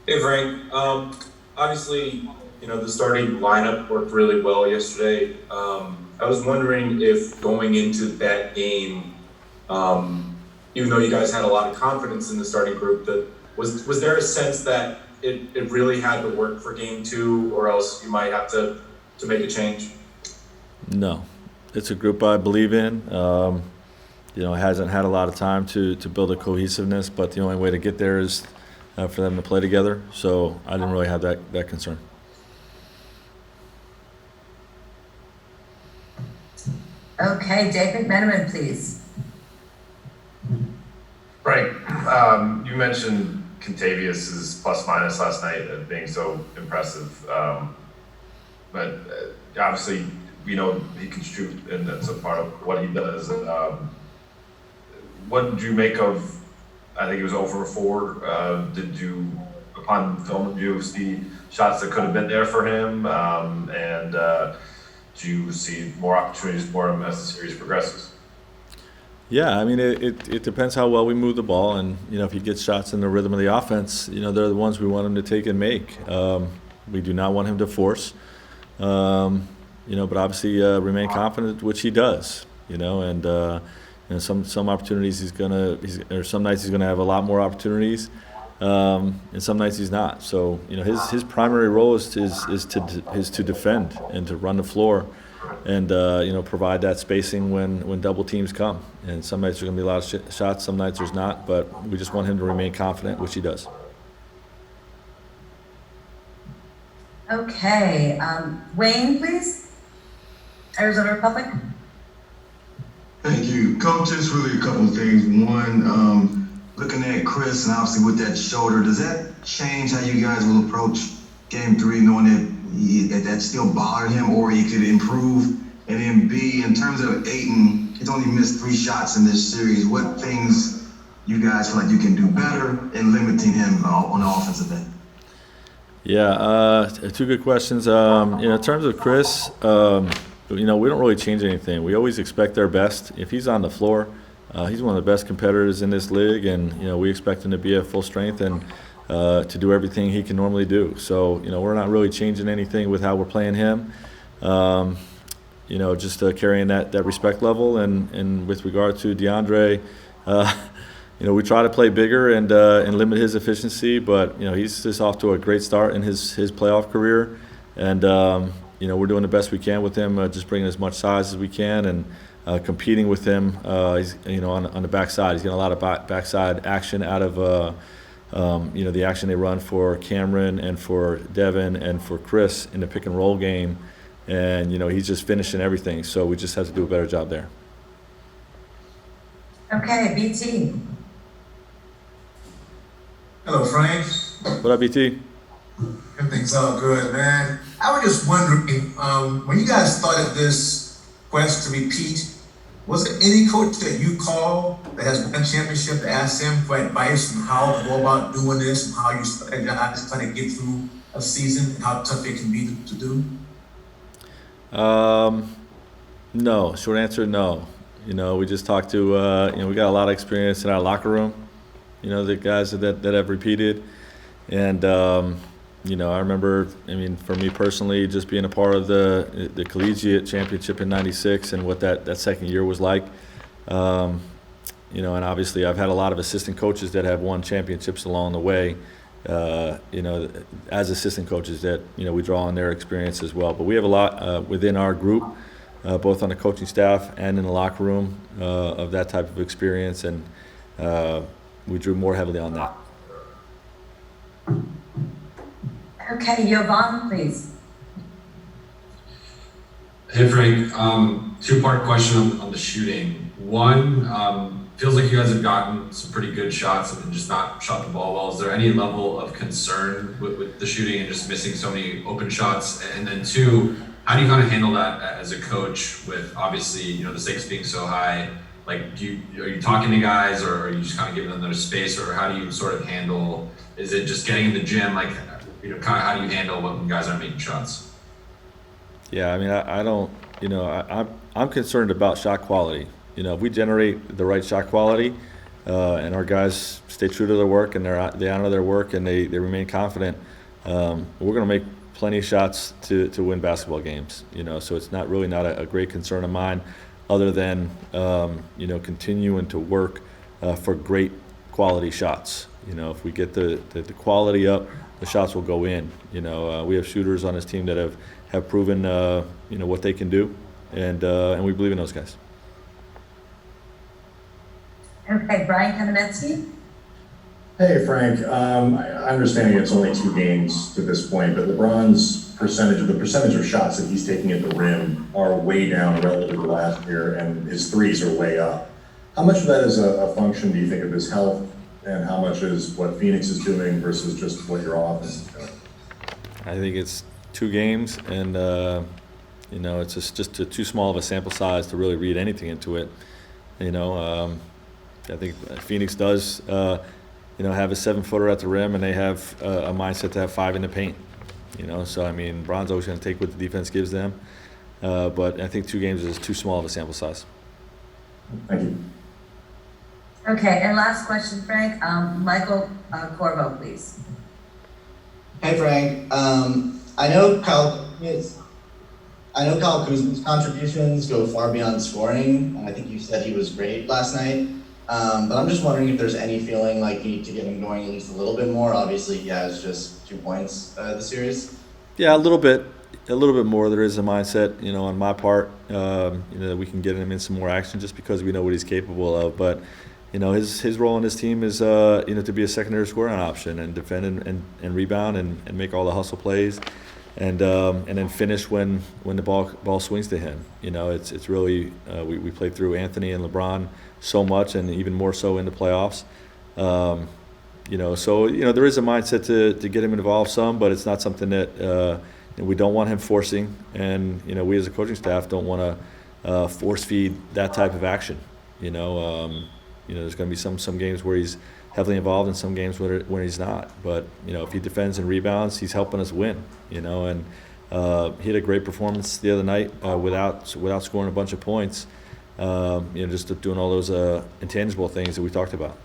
Hey Frank, obviously, the starting lineup worked really well yesterday. I was wondering if going into that game, even though you guys had a lot of confidence in the starting group, that was there a sense that it really had to work for game two, or else you might have to make a change? No, it's a group I believe in. It hasn't had a lot of time to build a cohesiveness, but the only way to get there is for them to play together. So I didn't really have that concern. Okay, David Meneman, please. Frank, you mentioned Kentavious' plus minus last night as being so impressive. But obviously, we know he can shoot, and that's a part of what he does. What did you make of? I think it was over 4. Upon film, did you see shots that could have been there for him? Do you see more opportunities for him as the series progresses? Yeah, I mean, it depends how well we move the ball, and if he gets shots in the rhythm of the offense, they're the ones we want him to take and make. We do not want him to force, but obviously remain confident, which he does. Some opportunities or some nights he's gonna have a lot more opportunities, and some nights he's not. So his primary role is to defend and to run the floor, and provide that spacing when double teams come. And some nights there's gonna be a lot of shots, some nights there's not. But we just want him to remain confident, which he does. Okay, Wayne, please. Arizona Republic. Thank you. Coach, just really a couple of things. One, looking at Chris and obviously with that shoulder, does that change how you guys will approach game 3, knowing that still bothered him or he could improve? And then B, in terms of Ayton, he's only missed 3 shots in this series. What things you guys feel like you can do better in limiting him on the offensive end? Yeah, 2 good questions. In terms of Chris, we don't really change anything. We always expect their best. If he's on the floor, he's one of the best competitors in this league, and we expect him to be at full strength and to do everything he can normally do. So we're not really changing anything with how we're playing him. Just carrying that respect level. And with regard to DeAndre, we try to play bigger and limit his efficiency, but he's just off to a great start in his playoff career, and we're doing the best we can with him, just bringing as much size as we can and competing with him. He's on the backside. He's getting a lot of backside action out of the action they run for Cameron and for Devin and for Chris in the pick and roll game, and he's just finishing everything. So we just have to do a better job there. Okay, BT. Hello, Frank. What up, BT? Everything's all good, man. I was just wondering, when you guys started this quest to repeat, was there any coach that you call that has won a championship to ask him for advice on how to go about doing this and how you strategize trying to get through a season and how tough it can be to do? No. Short answer, no. We just talked to, we got a lot of experience in our locker room, the guys that have repeated. And, I remember, for me personally, just being a part of the collegiate championship in '96 and what that second year was like. And obviously I've had a lot of assistant coaches that have won championships along the way, as assistant coaches that, we draw on their experience as well. But we have a lot within our group, both on the coaching staff and in the locker room, of that type of experience. And we drew more heavily on that. Okay, Jovan, please. Hey Frank, 2-part question on the shooting. One, feels like you guys have gotten some pretty good shots and just not shot the ball well. Is there any level of concern with the shooting and just missing so many open shots? And then 2, how do you kind of handle that as a coach with obviously, the stakes being so high? Like, are you talking to guys, or are you just kind of giving them their space, or how do you sort of handle, is it just getting in the gym? Like, kind of how do you handle when guys aren't making shots? Yeah, I don't, I'm concerned about shot quality. If we generate the right shot quality, and our guys stay true to their work and they honor their work and they remain confident, we're going to make plenty of shots to win basketball games. So it's not a great concern of mine, other than continuing to work for great quality shots. If we get the quality up, the shots will go in. We have shooters on this team that have proven what they can do, and we believe in those guys. Okay, Brian Kamenetsky? Hey, Frank. I understanding it's only 2 games to this point, but LeBron's percentage of shots that he's taking at the rim are way down relative to last year, and his threes are way up. How much of that is a function, do you think, of his health, and how much is what Phoenix is doing versus just what your offense is doing? I think it's 2 games, and it's just too small of a sample size to really read anything into it. I think Phoenix does, have a 7-footer at the rim, and they have a mindset to have 5 in the paint. So Bron's always going to take what the defense gives them, but I think 2 games is too small of a sample size. Thank you. Okay, and last question, Frank. Michael Corvo, please. Hey, Frank. I know Kyle Kuzma's contributions go far beyond scoring, and I think you said he was great last night. But I'm just wondering if there's any feeling like you need to get him going at least a little bit more. Obviously, he has just 2 points this series. Yeah, a little bit more. There is a mindset, on my part, that we can get him in some more action just because we know what he's capable of. But his role on this team is to be a secondary scoring option and defend and rebound and make all the hustle plays, and then finish when the ball swings to him. It's really we played through Anthony and LeBron so much, and even more so in the playoffs. So there is a mindset to get him involved some, but it's not something that we don't want him forcing, and we as a coaching staff don't want to force feed that type of action. There's going to be some games where he's heavily involved and some games where he's not. But if he defends and rebounds, he's helping us win. And he had a great performance the other night without scoring a bunch of points. Just doing all those intangible things that we talked about.